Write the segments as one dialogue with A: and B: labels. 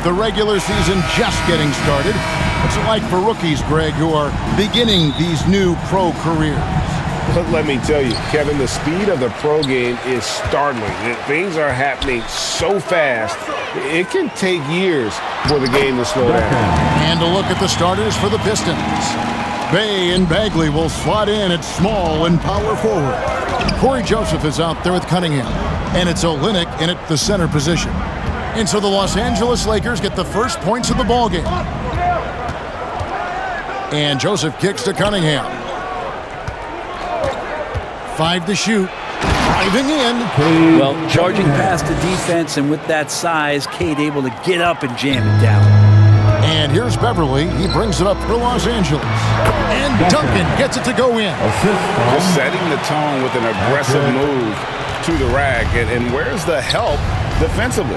A: With the regular season just getting started, what's it like for rookies, Greg, who are beginning these new pro careers?
B: But let me tell you, Kevin, the speed of the pro game is startling. Things are happening so fast, it can take years for the game to slow down.
A: And a look at the starters for the Pistons. Bay and Bagley will slot in at small and power forward. Corey Joseph is out there with Cunningham. And it's Olynyk in at the center position. And so the Los Angeles Lakers get the first points of the ballgame. And Joseph kicks to Cunningham. 5 to shoot. Driving in.
C: Well, charging past the defense, and with that size, Cade able to get up and jam it down.
A: And here's Beverly. He brings it up for Los Angeles. And Duncan gets it to go in.
B: Just setting the tone with an aggressive move to the rack. And where's the help defensively?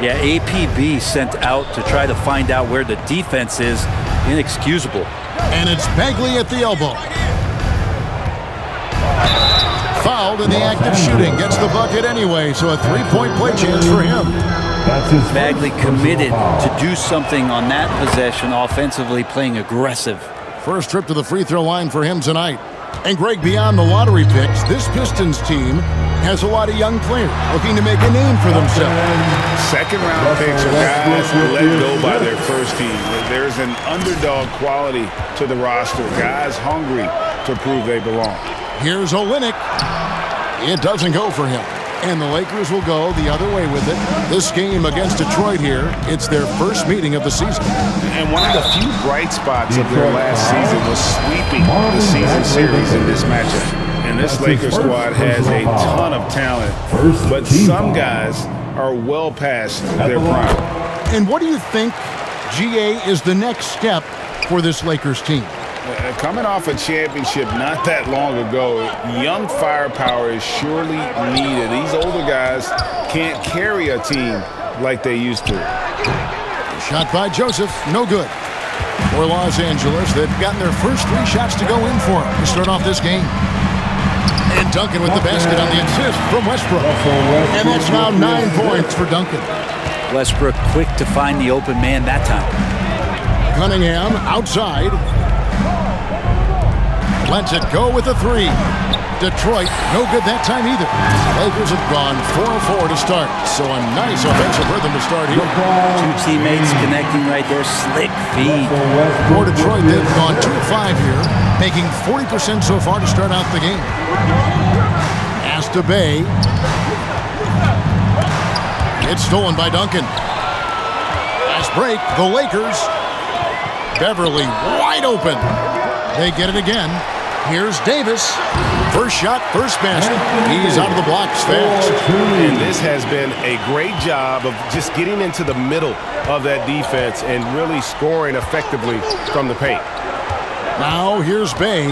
C: Yeah, APB sent out to try to find out where the defense is. Inexcusable.
A: And it's Bagley at the elbow. Fouled in the act of shooting. Gets the bucket anyway, so a three-point play chance for him.
C: Bagley committed to do something on that possession offensively, playing aggressive.
A: First trip to the free throw line for him tonight. And Greg, beyond the lottery picks, this Pistons team has a lot of young players looking to make a name for themselves.
B: Second-round picks are guys let go by their first team. There's an underdog quality to the roster. Guys hungry to prove they belong.
A: Here's Olynyk. It doesn't go for him. And the Lakers will go the other way with it. This game against Detroit here, it's their first meeting of the season.
B: And one of the few bright spots of their last season was sweeping the season series in this matchup. And this Lakers squad has a ton of talent, but some guys are well past their prime.
A: And what do you think, GA, is the next step for this Lakers team?
B: Coming off a championship not that long ago, young firepower is surely needed. These older guys can't carry a team like they used to.
A: Shot by Joseph, no good. For Los Angeles, they've gotten their first 3 shots to go in for them to start off this game. And Duncan with the basket on the assist from Westbrook. And that's now 9 points for Duncan.
C: Westbrook quick to find the open man that time.
A: Cunningham outside. Lets it go with a 3. Detroit, no good that time either. Lakers have gone 4-4 to start. So a nice offensive rhythm to start here.
C: 2 teammates connecting right there. Slick feed.
A: For Detroit, they've gone 2-5 here, making 40% so far to start out the game. Pass to Bay. It's stolen by Duncan. Fast break, the Lakers. Beverly wide open. They get it again. Here's Davis. First shot, first basket. He's out of the blocks fast.
B: And this has been a great job of just getting into the middle of that defense and really scoring effectively from the paint.
A: Now here's Bay.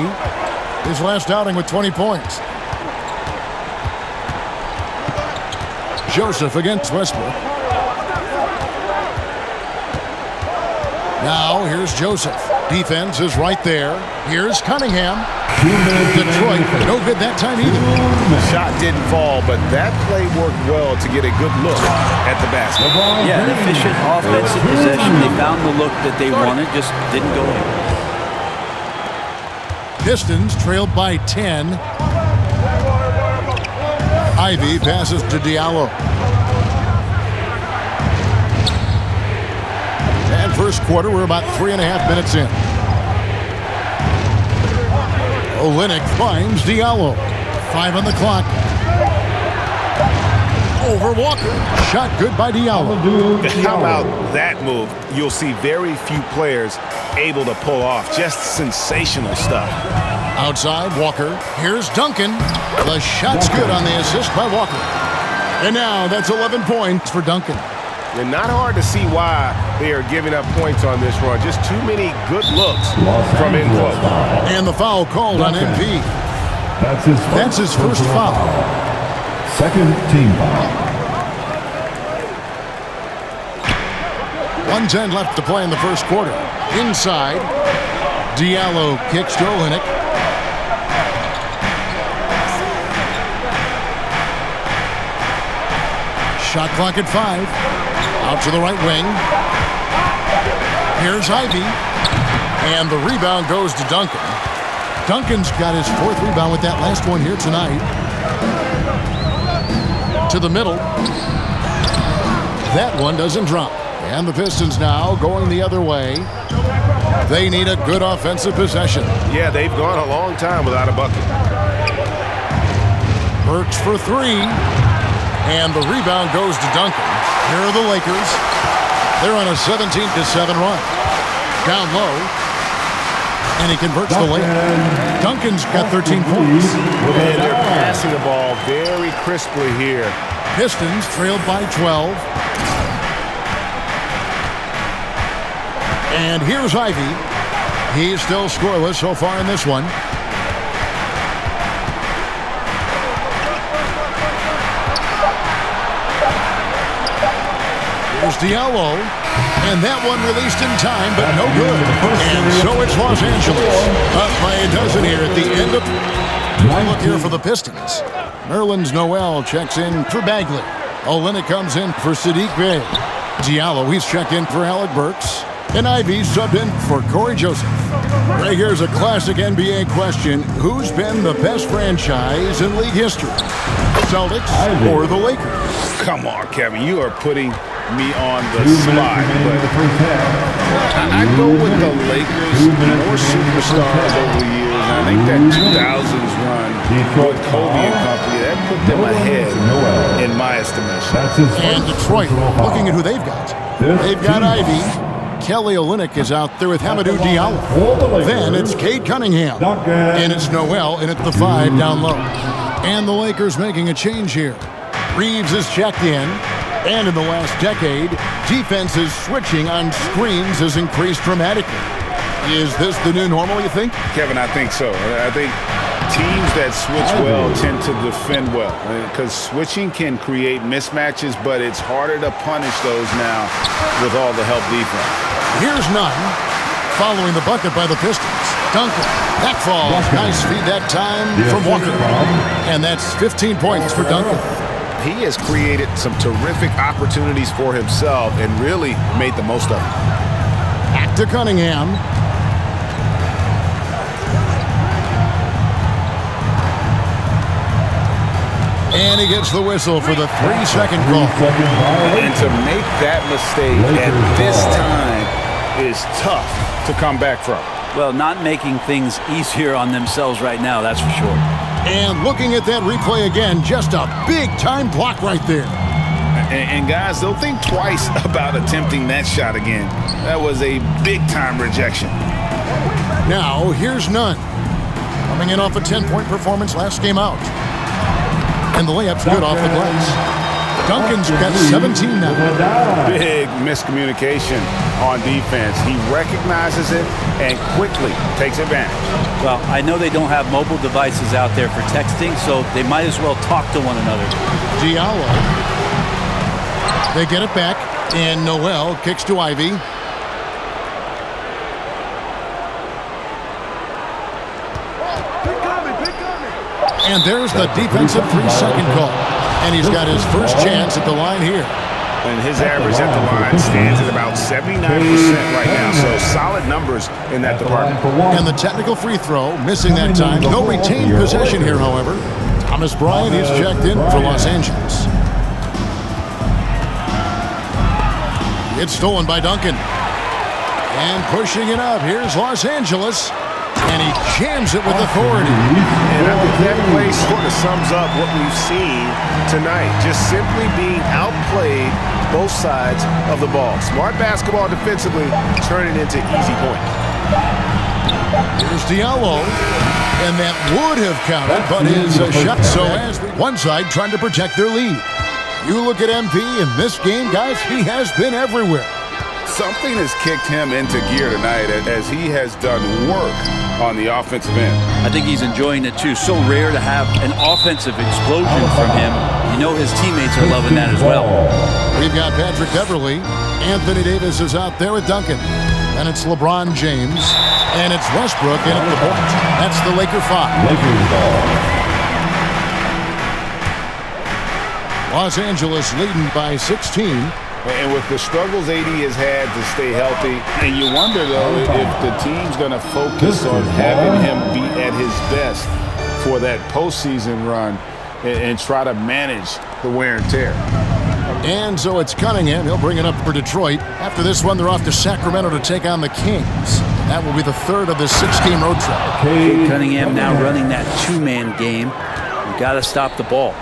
A: His last outing with 20 points. Joseph against Westbrook. Now here's Joseph. Defense is right there. Here's Cunningham. Detroit, no good that time either.
B: The shot didn't fall, but that play worked well to get a good look at the basket.
C: Yeah, an efficient offensive possession. They found the look that they wanted, just didn't go in.
A: Pistons trailed by 10. Ivy passes to Diallo. And first quarter, we're about 3.5 minutes in. Olynyk finds Diallo. 5 on the clock. Over Walker. Shot good by Diallo.
B: How about that move? You'll see very few players able to pull off. Just sensational stuff.
A: Outside, Walker. Here's Duncan. The shot's good on the assist by Walker. And now that's 11 points for Duncan.
B: And not hard to see why they are giving up points on this run. Just too many good looks from in close.
A: And the foul called on MP. That's his first foul.
D: Second team foul.
A: 1:10 left to play in the first quarter. Inside, Diallo kicks to Olynyk. Shot clock at 5. Out to the right wing. Here's Ivy. And the rebound goes to Duncan. Duncan's got his 4th rebound with that last one here tonight. To the middle. That one doesn't drop. And the Pistons now going the other way. They need a good offensive possession.
B: Yeah, they've gone a long time without a bucket.
A: Burks for 3. And the rebound goes to Duncan. Here are the Lakers. They're on a 17-7 run. Down low. And he converts the layup. Duncan's got 13 points.
B: And they're passing the ball very crisply here.
A: Pistons trailed by 12. And here's Ivy. He's still scoreless so far in this one. Here's Diallo. And that one released in time, but no good. And so it's Los Angeles. Up by a dozen here at the end of... Look here for the Pistons. Nerlens Noel checks in for Bagley. Olynyk comes in for Sadiq Bey. Diallo, he's checked in for Alec Burks. And Ivy subbed in for Corey Joseph. Right here's a classic NBA question. Who's been the best franchise in league history? Celtics or the Lakers?
B: Come on, Kevin. You are putting me on the spot. But I go with the Lakers. More superstars over the years. And I think that 2000s run with Kobe and company, that put them ahead in my estimation.
A: And Detroit, looking at who they've got. They've got Ivy. Kelly Olynyk is out there with Hamidou Diallo. Then it's Cade Cunningham. And it's Noel in at the 5 down low. And the Lakers making a change here. Reeves is checked in. And in the last decade, defenses switching on screens has increased dramatically. Is this the new normal, you think?
B: Kevin, I think so. I think teams that switch well tend to defend well. Because switching can create mismatches, but it's harder to punish those now with all the help defense.
A: Here's none. Following the bucket by the Pistons. Duncan. That falls. Nice feed that time from Walker. And that's 15 points for Duncan.
B: He has created some terrific opportunities for himself and really made the most of it.
A: Back to Cunningham. And he gets the whistle for the 3-second call.
B: And to make that mistake at this time is tough to come back from.
C: Well, not making things easier on themselves right now, that's for sure.
A: And looking at that replay again, just a big-time block right there.
B: And guys, they'll think twice about attempting that shot again. That was a big-time rejection.
A: Now, here's Nunn. Coming in off a 10-point performance last game out. And the layup's good off the glass. Duncan's got 17 now.
B: Big miscommunication on defense. He recognizes it and quickly takes advantage.
C: Well, I know they don't have mobile devices out there for texting, so they might as well talk to one another.
A: Diallo. They get it back, and Noel kicks to Ivy. And there's the defensive 3-second call. And he's got his first chance at the line here.
B: And his average at the line stands at about 79% right now, so solid numbers in that department.
A: And the technical free throw, missing that time. No retained possession here, however. Thomas Bryant is checked in for Los Angeles. It's stolen by Duncan. And pushing it up, here's Los Angeles. And he jams it with authority.
B: And I think that play sort of sums up what we've seen tonight. Just simply being outplayed both sides of the ball. Smart basketball defensively, turning into easy points.
A: Here's Diallo. And that would have counted, but is a shot. So as one side trying to protect their lead. You look at MP in this game, guys, he has been everywhere.
B: Something has kicked him into gear tonight as he has done work on the offensive end.
C: I think he's enjoying it too. So rare to have an offensive explosion from him. You know his teammates are loving that as well.
A: We've got Patrick Beverley. Anthony Davis is out there with Duncan. And it's LeBron James. And it's Westbrook in at the point. That's the Laker 5. Los Angeles leading by 16.
B: And with the struggles AD has had to stay healthy, and you wonder, though, if the team's going to focus on having him be at his best for that postseason run and try to manage the wear and tear.
A: And so it's Cunningham. He'll bring it up for Detroit. After this one, they're off to Sacramento to take on the Kings. That will be the third of this 6-game road trip.
C: Cunningham now running that two-man game. You got to stop the ball.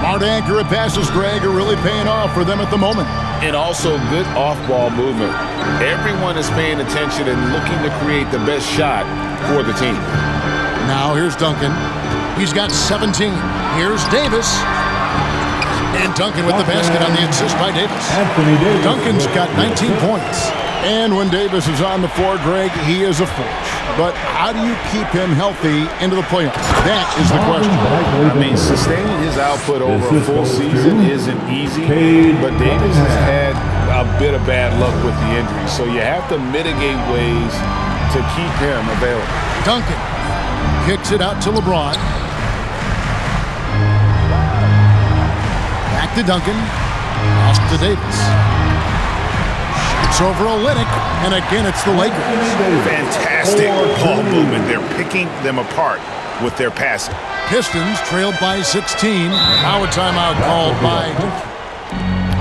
A: Smart accurate passes, Greg, are really paying off for them at the moment.
B: And also good off-ball movement. Everyone is paying attention and looking to create the best shot for the team.
A: Now here's Duncan. He's got 17. Here's Davis. And Duncan with the basket on the assist by Davis. Duncan's got 19 points. And when Davis is on the floor, Greg, he is a force. But how do you keep him healthy into the playoffs? That is the question.
B: I mean, sustaining his output over a full season isn't easy, but Davis has had a bit of bad luck with the injury, so you have to mitigate ways to keep him available.
A: Duncan kicks it out to LeBron. Back to Duncan. Pass to Davis. It's over Olynyk, and again it's the Lakers.
B: Fantastic ball movement. They're picking them apart with their passing.
A: Pistons trailed by 16. Now a timeout called by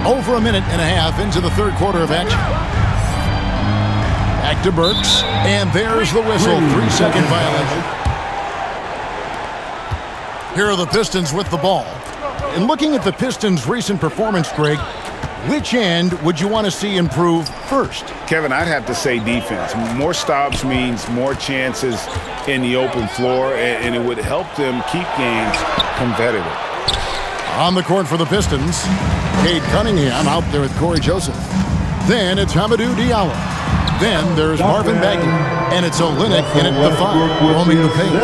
A: over a minute and a half into the third quarter of action. Back to Burks, and there's the whistle. 3-second violation. Here are the Pistons with the ball. And looking at the Pistons' recent performance, Greg, which end would you want to see improve first?
B: Kevin, I'd have to say defense. More stops means more chances in the open floor, and it would help them keep games competitive.
A: On the court for the Pistons, Cade Cunningham out there with Corey Joseph. Then it's Hamidou Diallo. Then there's Marvin Bagley, and it's Olynyk in at the 5, roaming the paint.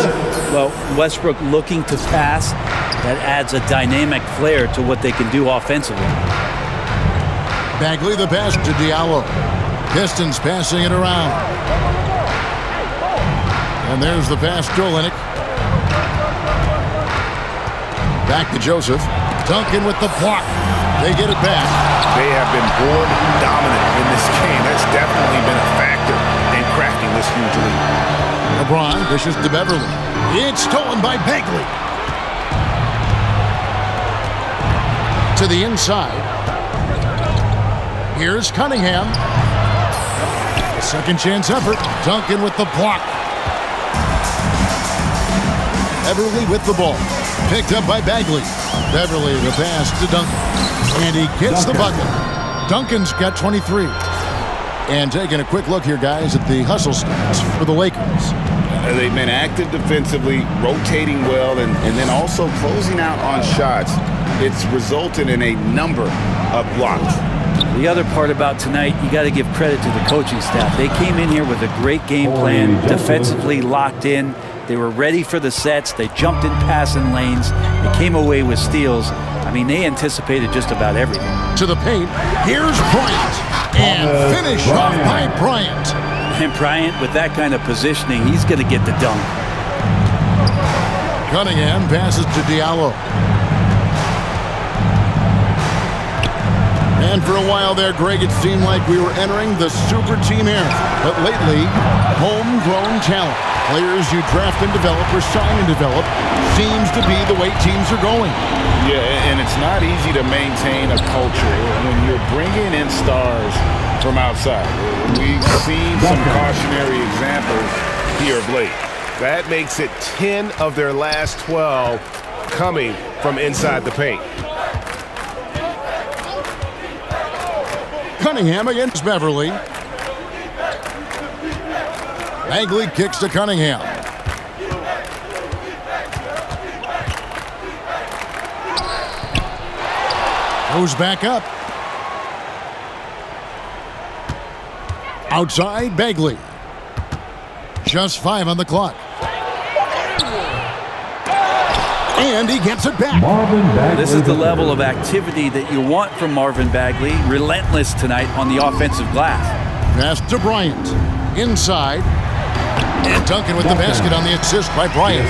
C: Well, Westbrook looking to pass, that adds a dynamic flair to what they can do offensively.
A: Bagley the pass to Diallo. Pistons passing it around. And there's the pass to Olynyk. Back to Joseph. Duncan with the block. They get it back.
B: They have been board dominant in this game. That's definitely been a factor in crafting this huge lead.
A: LeBron dishes to Beverly. It's stolen by Bagley. To the inside. Here's Cunningham. A second chance effort. Duncan with the block. Beverly with the ball. Picked up by Bagley. Beverly the pass to Duncan. And he gets the bucket. Duncan's got 23. And taking a quick look here, guys, at the hustle stats for the Lakers.
B: They've been active defensively, rotating well, and then also closing out on shots. It's resulted in a number of blocks.
C: The other part about tonight, you got to give credit to the coaching staff. They came in here with a great game plan, defensively locked in. They were ready for the sets. They jumped in passing lanes. They came away with steals. I mean, they anticipated just about everything.
A: To the paint. Here's Bryant. And finish off by Bryant.
C: And Bryant, with that kind of positioning, he's going to get the dunk.
A: Cunningham passes to Diallo. And for a while there, Greg, it seemed like we were entering the super team era. But lately, homegrown talent, players you draft and develop or sign and develop, seems to be the way teams are going.
B: Yeah, and it's not easy to maintain a culture when you're bringing in stars from outside. We've seen some cautionary examples here of late. That makes it 10 of their last 12 coming from inside the paint.
A: Cunningham against Beverly. Bagley kicks to Cunningham. Goes back up. Outside, Bagley. Just 5 on the clock. And he gets it back.
C: This is the level of activity that you want from Marvin Bagley. Relentless tonight on the offensive glass.
A: Pass to Bryant. Inside. And Duncan with the basket on the assist by Bryant.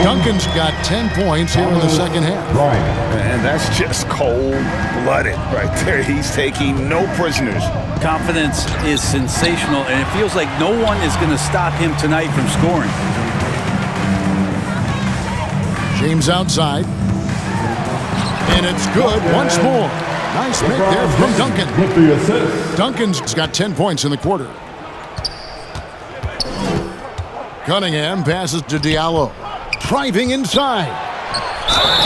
A: Duncan's got 10 points here in the second half.
B: And that's just cold-blooded right there. He's taking no prisoners.
C: Confidence is sensational, and it feels like no one is going to stop him tonight from scoring.
A: James outside. And it's good once more. Nice make there from Duncan.
D: With the assist.
A: Duncan's got 10 points in the quarter. Cunningham passes to Diallo. Driving inside.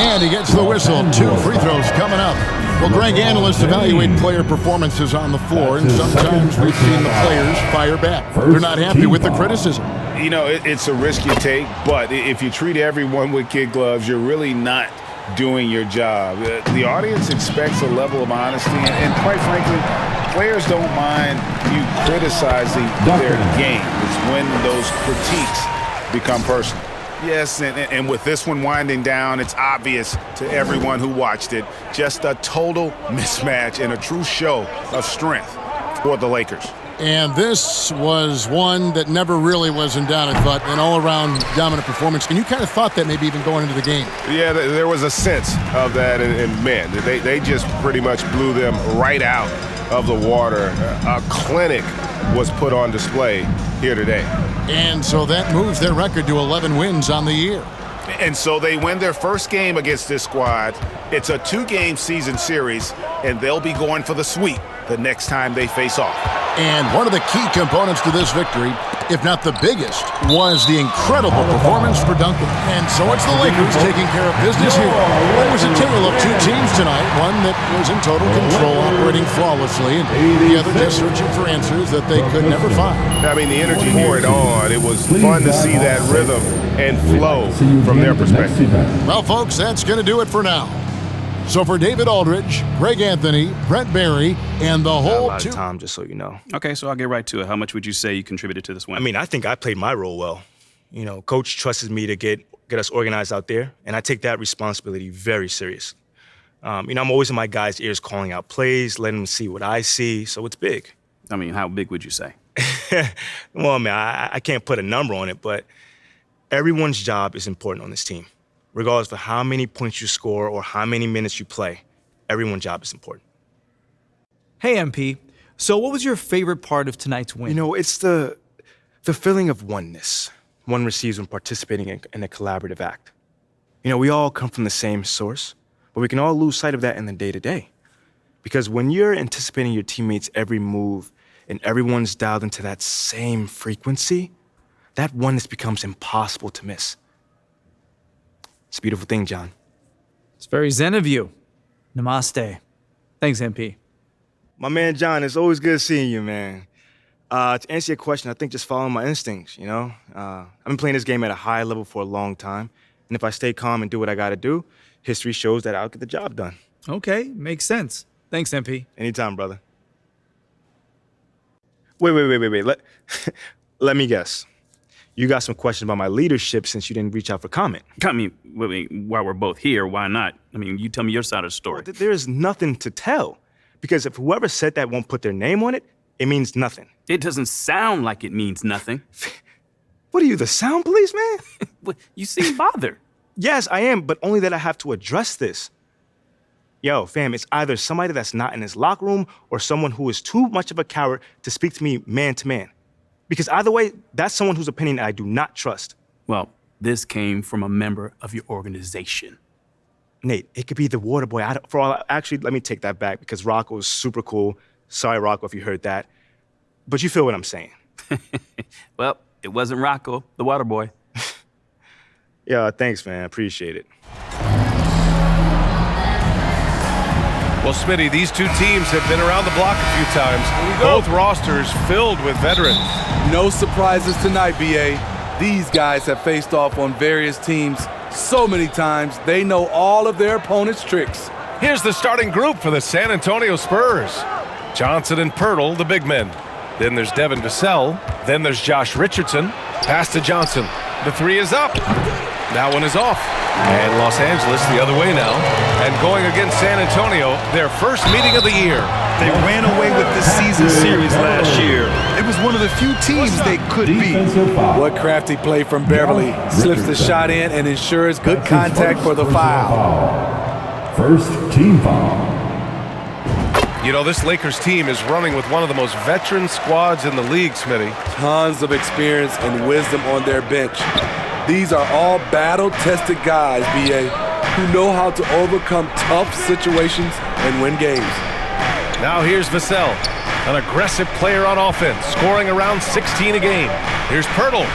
A: And he gets the whistle. 2 free throws coming up. Well, Greg, analysts evaluate player performances on the floor, and sometimes we've seen the players fire back. They're not happy with the criticism.
B: You know, it's a risk you take, but if you treat everyone with kid gloves, you're really not doing your job. The audience expects a level of honesty, and quite frankly, players don't mind you criticizing their game. It's when those critiques become personal. Yes, and with this one winding down, it's obvious to everyone who watched it, just a total mismatch and a true show of strength for the Lakers.
A: And this was one that never really was in doubt, I thought, an all-around dominant performance. And you kind of thought that maybe even going into the game.
B: Yeah, there was a sense of that, and man, they just pretty much blew them right out of the water. A clinic was put on display here today.
A: And so that moves their record to 11 wins on the year.
B: And so they win their first game against this squad. It's a 2-game season series, and they'll be going for the sweep the next time they face off.
A: And one of the key components to this victory, if not the biggest, was the incredible performance for Duncan. And so it's the Lakers taking care of business here. It was a tale of 2 teams tonight, one that was in total control, operating flawlessly, and the other just searching for answers that they could never find.
B: I mean, the energy poured on. It was fun to see that rhythm and flow from their perspective.
A: Well, folks, that's going to do it for now. So for David Aldridge, Greg Anthony, Brent Barry, and the whole
E: team. Time, just so you know.
F: Okay, so I'll get right to it. How much would you say you contributed to this win?
E: I mean, I think I played my role well. You know, Coach trusted me to get us organized out there, and I take that responsibility very serious. You know, I'm always in my guys' ears calling out plays, letting them see what I see, so it's big.
F: I mean, how big would you say?
E: Well, man, I can't put a number on it, but everyone's job is important on this team. Regardless of how many points you score or how many minutes you play, everyone's job is important.
G: Hey, MP. So what was your favorite part of tonight's win?
E: You know, it's the feeling of oneness one receives when participating in a collaborative act. You know, we all come from the same source, but we can all lose sight of that in the day-to-day. Because when you're anticipating your teammates' every move and everyone's dialed into that same frequency, that oneness becomes impossible to miss. It's a beautiful thing, John.
G: It's very zen of you. Namaste. Thanks, MP.
E: My man, John, it's always good seeing you, man. To answer your question, I think just following my instincts, you know? I've been playing this game at a high level for a long time, and if I stay calm and do what I gotta do, history shows that I'll get the job done.
G: Okay, makes sense. Thanks, MP.
E: Anytime, brother. Wait. Let me guess. You got some questions about my leadership since you didn't reach out for comment.
F: I mean, while we're both here, why not? I mean, you tell me your side of the story.
E: Well, there's nothing to tell. Because if whoever said that won't put their name on it, it means nothing.
F: It doesn't sound like it means nothing.
E: What are you, the sound police, man?
F: You seem bothered.
E: Yes, I am, but only that I have to address this. Yo, fam, it's either somebody that's not in his locker room or someone who is too much of a coward to speak to me man to man. Because either way, that's someone whose opinion I do not trust.
F: Well, this came from a member of your organization.
E: Nate, it could be the water boy. Actually, let me take that back because Rocco is super cool. Sorry, Rocco, if you heard that. But you feel what I'm saying.
F: Well, it wasn't Rocco, the water boy.
E: Yeah, thanks, man. I appreciate it.
H: Well, Smitty, these 2 teams have been around the block a few times. Both rosters filled with veterans.
I: No surprises tonight, B.A. These guys have faced off on various teams so many times, they know all of their opponent's tricks.
H: Here's the starting group for the San Antonio Spurs. Johnson and Pirtle, the big men. Then there's Devin Vassell. Then there's Josh Richardson. Pass to Johnson. The 3 is up. That one is off. And Los Angeles the other way now. And going against San Antonio, their first meeting of the year.
J: They ran away with this season series last year. It was one of the few teams they could beat.
I: What crafty play from Beverly. Slips the shot in and ensures good contact for the foul.
D: First team foul.
H: You know, this Lakers team is running with one of the most veteran squads in the league, Smitty.
I: Tons of experience and wisdom on their bench. These are all battle-tested guys, B.A., who know how to overcome tough situations and win games.
H: Now here's Vassell, an aggressive player on offense, scoring around 16 a game. Here's Pirtle.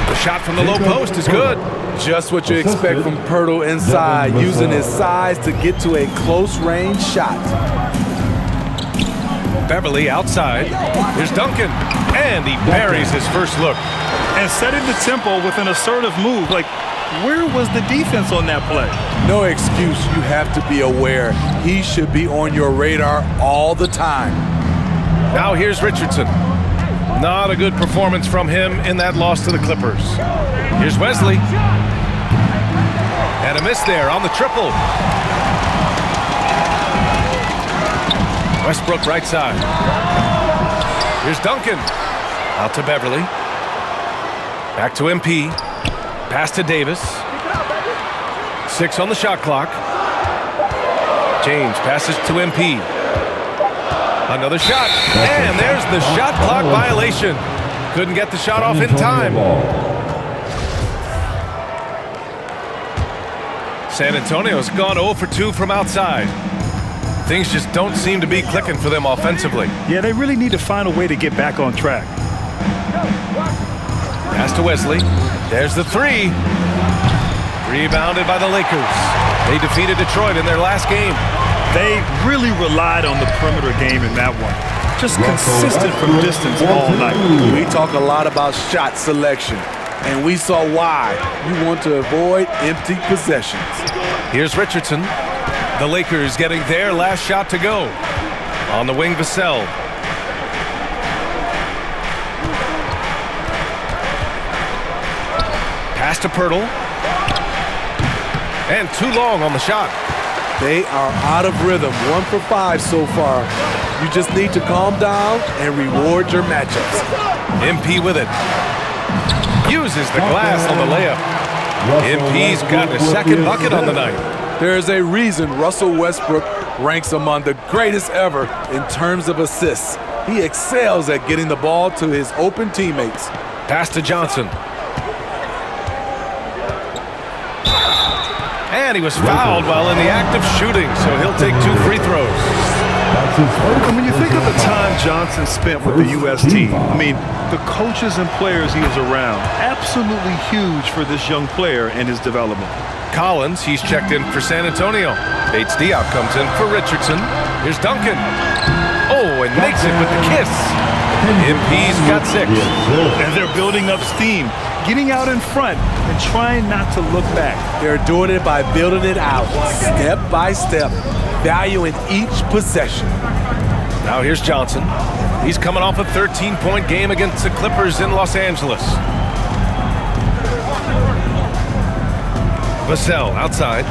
H: The shot from the low post is good.
I: Just what you expect from Pirtle inside, using his size to get to a close-range shot.
H: Beverly outside. Here's Duncan, and he buries his first look.
J: And setting the tempo with an assertive move. Like, where was the defense on that play?
I: No excuse. You have to be aware. He should be on your radar all the time.
H: Now here's Richardson. Not a good performance from him in that loss to the Clippers. Here's Wesley. And a miss there on the triple. Westbrook right side. Here's Duncan. Out to Beverly. Back to MP. Pass to Davis. 6 on the shot clock. James passes to MP. Another shot. And there's the shot clock violation. Couldn't get the shot off in time. San Antonio's gone 0 for 2 from outside. Things just don't seem to be clicking for them offensively.
J: Yeah, they really need to find a way to get back on track.
H: Pass to Wesley. There's the 3. Rebounded by the Lakers. They defeated Detroit in their last game.
J: They really relied on the perimeter game in that one. Just consistent from distance all night.
I: We talk a lot about shot selection, and we saw why. You want to avoid empty possessions.
H: Here's Richardson. The Lakers getting their last shot to go. On the wing, Vassell. Pass to Pirtle. And too long on the shot.
I: They are out of rhythm. 1 for 5 so far. You just need to calm down and reward your matchups.
H: MP with it. Uses the glass on the layup. MP's got his second bucket on the night.
I: There is a reason Russell Westbrook ranks among the greatest ever in terms of assists. He excels at getting the ball to his open teammates.
H: Pass to Johnson. And he was fouled while in the act of shooting, so he'll take 2 free throws.
J: And when you think of the time Johnson spent with the U.S. team, I mean, the coaches and players he was around, absolutely huge for this young player and his development.
H: Collins, he's checked in for San Antonio. Bates Diop comes in for Richardson. Here's Duncan. Oh, and makes it with the kiss. MP's got 6.
J: And they're building up steam, getting out in front and trying not to look back.
I: They're doing it by building it out, step by step, valuing each possession.
H: Now here's Johnson. He's coming off a 13-point game against the Clippers in Los Angeles. Vassell outside.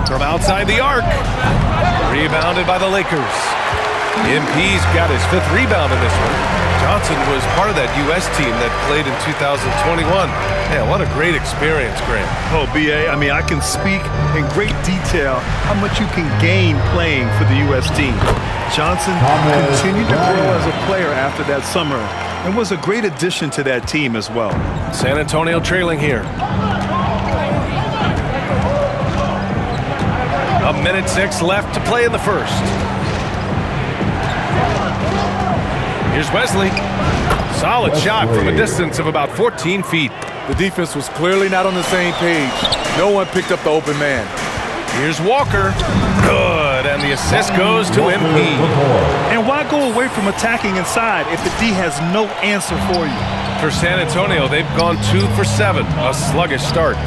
H: From outside the arc. Rebounded by the Lakers. MP's got his 5th rebound in this one. Johnson was part of that U.S. team that played in 2021. Yeah, what a great experience, Grant.
J: Oh, B.A., I mean, I can speak in great detail how much you can gain playing for the U.S. team. Johnson continued to grow as a player after that summer and was a great addition to that team as well.
H: San Antonio trailing here. 1:06 left to play in the first. Here's Wesley. Solid shot from a distance of about 14 feet.
I: The defense was clearly not on the same page. No one picked up the open man.
H: Here's Walker. Good, and the assist goes to MP.
J: And why go away from attacking inside if the D has no answer for you?
H: For San Antonio, they've gone 2 for 7, a sluggish start.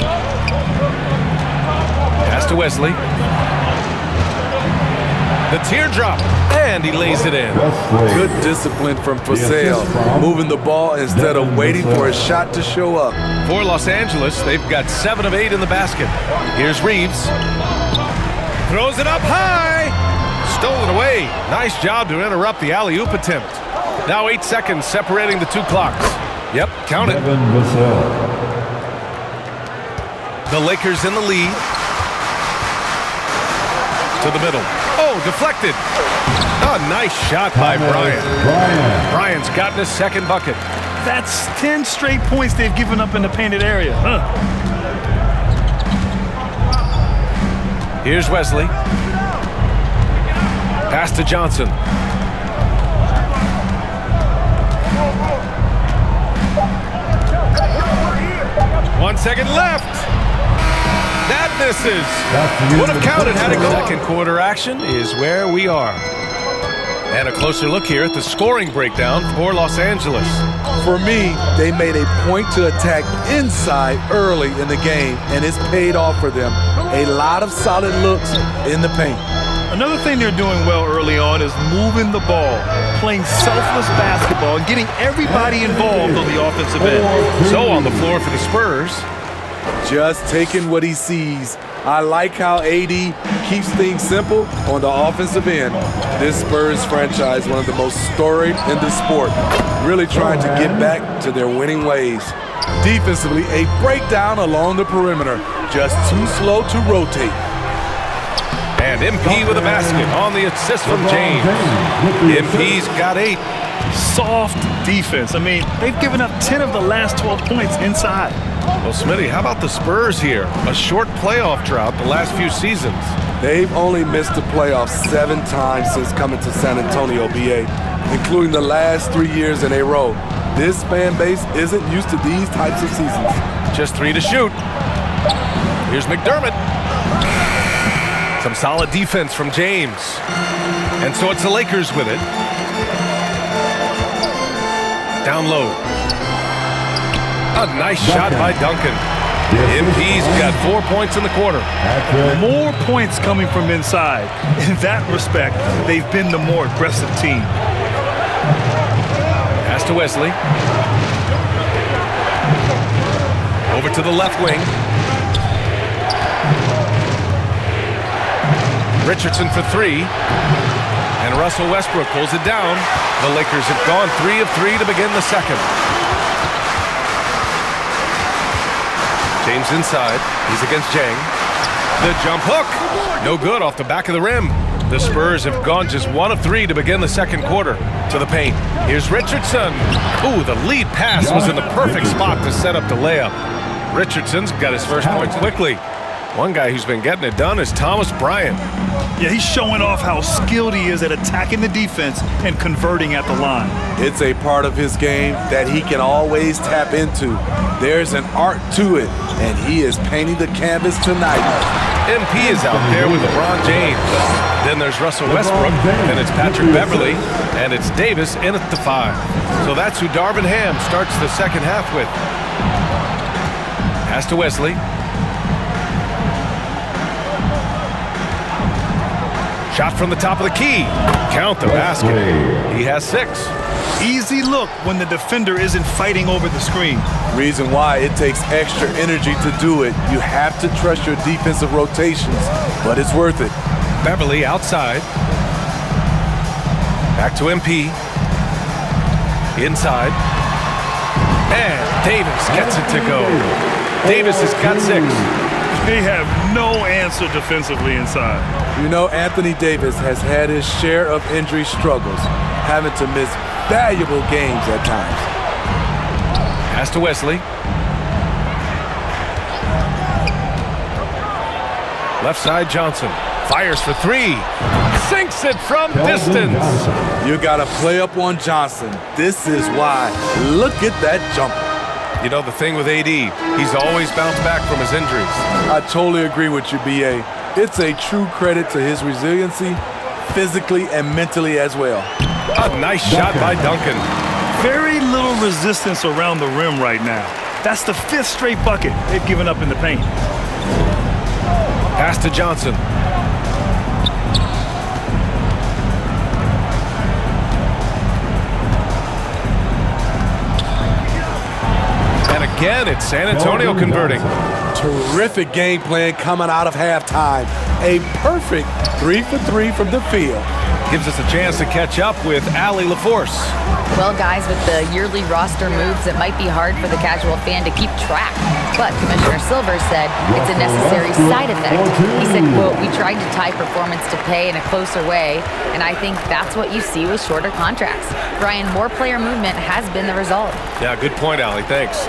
H: Pass to Wesley. The teardrop, and he lays it in.
I: Good discipline from Vassell, moving the ball instead of waiting for a shot to show up.
H: For Los Angeles, they've got 7 of 8 in the basket. Here's Reeves. Throws it up high. Stolen away. Nice job to interrupt the alley-oop attempt. Now 8 seconds separating the 2 clocks. Yep, count it. The Lakers in the lead. To the middle. Oh, deflected. A nice shot by Bryant. Bryant's gotten his second bucket.
J: That's 10 straight points they've given up in the painted area.
H: Here's Wesley. Pass to Johnson. One second left. That misses. Would have counted had it gone. Second quarter action is where we are. And a closer look here at the scoring breakdown for Los Angeles.
I: For me, they made a point to attack inside early in the game, and it's paid off for them. A lot of solid looks in the paint.
J: Another thing they're doing well early on is moving the ball, playing selfless basketball, and getting everybody involved on the offensive end.
H: So on the floor for the Spurs.
I: Just taking what he sees. I like how AD keeps things simple on the offensive end. This Spurs franchise, one of the most storied in the sport, really trying to get back to their winning ways. Defensively, a breakdown along the perimeter. Just too slow to rotate.
H: And MP with a basket on the assist from James. MP's got 8.
J: Soft defense. I mean, they've given up 10 of the last 12 points inside.
H: Well, Smitty, how about the Spurs here? A short playoff drought the last few seasons.
I: They've only missed the playoffs 7 times since coming to San Antonio, BA, including the last 3 years in a row. This fan base isn't used to these types of seasons.
H: Just 3 to shoot. Here's McDermott. Some solid defense from James. And so it's the Lakers with it. Down low. A nice shot by Duncan. MP's got 4 points in the quarter.
J: More points coming from inside. In that respect, they've been the more aggressive team.
H: Pass to Wesley. Over to the left wing. Richardson for 3. And Russell Westbrook pulls it down. The Lakers have gone 3 of 3 to begin the second. James inside. He's against Jang. The jump hook. No good off the back of the rim. The Spurs have gone just 1 of 3 to begin the second quarter. To the paint. Here's Richardson. Ooh, the lead pass was in the perfect spot to set up the layup. Richardson's got his first point quickly. One guy who's been getting it done is Thomas Bryant.
J: Yeah, he's showing off how skilled he is at attacking the defense and converting at the line.
I: It's a part of his game that he can always tap into. There's an art to it, and he is painting the canvas tonight.
H: MP is out there with LeBron James. Then there's Russell Westbrook, and it's Patrick Beverly, and it's Davis in at the 5. So that's who Darvin Ham starts the second half with. Pass to Wesley. Shot from the top of the key. Count the basket. He has 6.
J: Easy look when the defender isn't fighting over the screen.
I: Reason why it takes extra energy to do it. You have to trust your defensive rotations, but it's worth it.
H: Beverly outside. Back to MP. Inside. And Davis gets it to go. Davis has got 6.
J: They have no answer defensively inside.
I: You know, Anthony Davis has had his share of injury struggles, having to miss valuable games at times.
H: Pass to Wesley. Left side Johnson. Fires for 3. Sinks it from distance.
I: You got to play up on Johnson. This is why. Look at that jumper.
H: You know, the thing with AD, he's always bounced back from his injuries.
I: I totally agree with you, BA. It's a true credit to his resiliency, physically and mentally as well.
H: A nice shot by Duncan.
J: Very little resistance around the rim right now. That's the 5th straight bucket they've given up in the paint.
H: Pass to Johnson. again. It's San Antonio converting.
I: Terrific game plan coming out of halftime. A perfect 3 for 3 from the field.
H: Gives us a chance to catch up with Allie LaForce.
K: Well, guys, with the yearly roster moves, it might be hard for the casual fan to keep track. But Commissioner Silver said it's a necessary side effect. He said, quote, "We tried to tie performance to pay in a closer way, and I think that's what you see with shorter contracts." Brian, more player movement has been the result.
H: Yeah, good point, Allie. Thanks.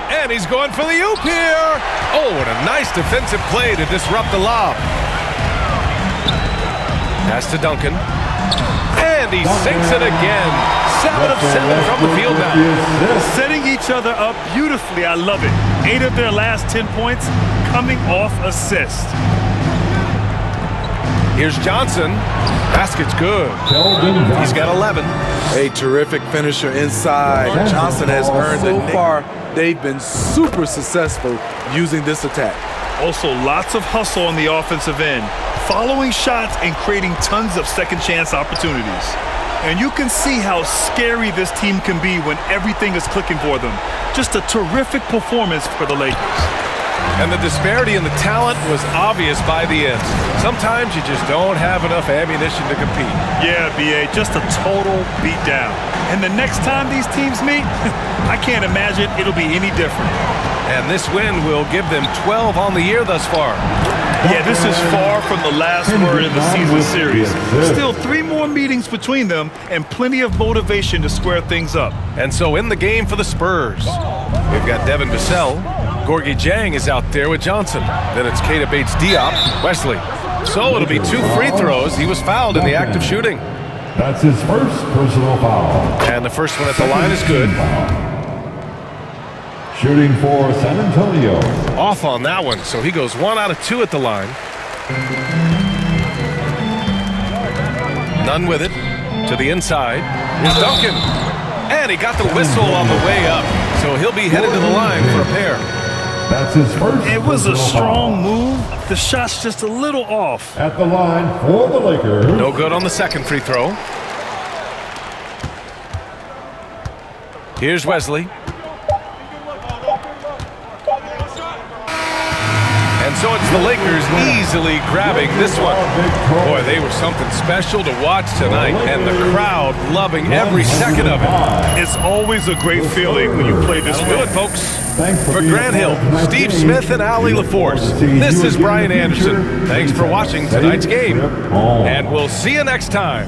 H: And he's going for the oop here. Oh, what a nice defensive play to disrupt the lob. Pass to Duncan. And he sinks it again. 7 of 7 from the field now.
J: Setting each other up beautifully. I love it. 8 of their last 10 points coming off assist.
H: Here's Johnson. Basket's good. He's got 11.
I: A terrific finisher inside. Johnson has earned so far. They've been super successful using this attack.
J: Also, lots of hustle on the offensive end, following shots and creating tons of second chance opportunities. And you can see how scary this team can be when everything is clicking for them. Just a terrific performance for the Lakers.
H: And the disparity in the talent was obvious by the end. Sometimes you just don't have enough ammunition to compete.
J: Yeah, B.A., just a total beatdown. And the next time these teams meet, I can't imagine it'll be any different.
H: And this win will give them 12 on the year thus far.
J: Yeah, this is far from the last word in the season series. Still 3 more meetings between them and plenty of motivation to square things up.
H: And so in the game for the Spurs, we've got Devin Vassell. Gorgie Jang is out there with Johnson. Then it's Keita Bates-Diop, Wesley. So it'll be 2 free throws. He was fouled in the act of shooting.
D: That's his first personal foul.
H: And the first one at the line is good.
D: Shooting for San Antonio.
H: Off on that one, so he goes 1 out of 2 at the line. Nunn with it to the inside. Here's Duncan. And he got the whistle on the way up, so he'll be headed to the line for a pair.
D: That's his first.
J: It was a strong move. The shot's just a little off.
D: At the line for the Lakers.
H: No good on the second free throw. Here's Wesley. And so it's the Lakers easily grabbing this one. Boy, they were something special to watch tonight, and the crowd loving every second of it.
J: It's always a great feeling when you play this way.
H: Do it, folks. For Grant Hill, Steve Smith, and Allie LaForce, this is Brian Anderson. Thanks for watching tonight's game, and we'll see you next time.